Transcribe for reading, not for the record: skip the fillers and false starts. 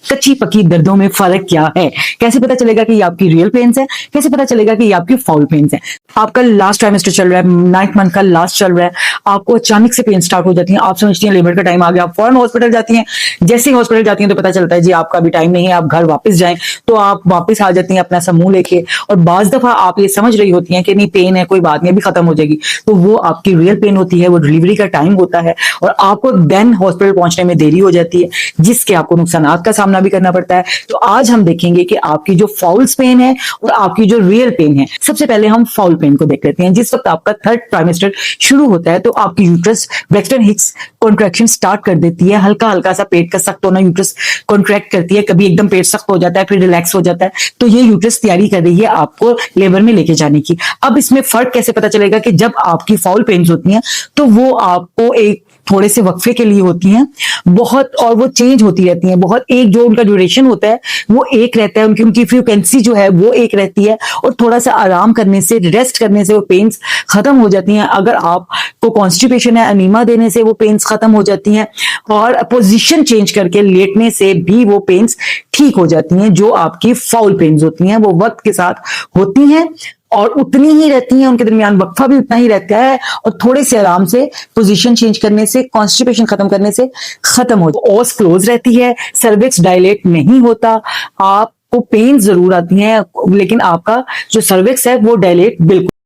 कच्ची पक्की दर्दों में फर्क क्या है, कैसे पता चलेगा कि ये आपकी रियल पेन्स है, कैसे पता चलेगा कि ये आपकी फाउल पेन्स है। आपका लास्ट ट्राइमेस्टर चल रहा है, 9th मंथ का लास्ट चल रहा है, आपको अचानक से पेन स्टार्ट हो जाती है, आप समझती हैं लेबर का टाइम आ गया, आप फौरन हॉस्पिटल जाती हैं। जैसे ही हॉस्पिटल जाती हैं तो पता चलता है जी आपका अभी टाइम नहीं है, आप घर वापस जाएं। तो आप वापस आ जाती हैं अपना समूह लेके, और बाज दफा आप ये समझ रही होती हैं कि नहीं पेन है, कोई बात नहीं, अभी खत्म हो जाएगी, तो वो आपकी रियल पेन होती है, वो डिलीवरी का टाइम होता है, और आपको देन हॉस्पिटल पहुंचने में देरी हो जाती है, जिसके आपको नुकसानात का सामना भी करना पड़ता है। तो आज हम देखेंगे कि आपकी जो फाउल्स पेन है और आपकी जो रियल पेन है। सबसे पहले हम फाउल पेन को देख लेते हैं। जिस वक्त आपका 3rd ट्राइमेस्टर शुरू होता है तो आपकी uterus Braxton Hicks contraction start कर देती है, हल्का हल्का सा पेट का सख्त होना, यूट्रस कॉन्ट्रैक्ट करती है, कभी एकदम पेट सख्त हो जाता है फिर रिलैक्स हो जाता है। तो ये यूट्रस तैयारी कर रही है आपको लेबर में लेके जाने की। अब इसमें फर्क कैसे पता चलेगा कि जब आपकी फाउल पेन्स होती हैं तो वो आपको एक थोड़े से वक्फे के लिए होती हैं बहुत, और वो चेंज होती रहती हैं बहुत। एक जो उनका ड्यूरेशन होता है वो एक रहता है, उनकी फ्रीक्वेंसी जो है वो एक रहती है, और थोड़ा सा आराम करने से, रेस्ट करने से वो पेन्स खत्म हो जाती हैं। अगर आपको कॉन्स्टिपेशन है, अनीमा देने से वो पेन्स खत्म हो जाती हैं, और पोजीशन चेंज करके लेटने से भी वो पेन्स ठीक हो जाती हैं। जो आपकी फाउल पेन्स होती हैं वो वक्त के साथ होती हैं और उतनी ही रहती हैं, उनके दरमियान वक्फा भी उतना ही रहता है, और थोड़े से आराम से पोजीशन चेंज करने से, कॉन्स्टिपेशन खत्म करने से खत्म हो जाती है। ओस क्लोज रहती है, सर्विक्स डायलेट नहीं होता, आपको पेन जरूर आती है लेकिन आपका जो सर्विक्स है वो डायलेट बिल्कुल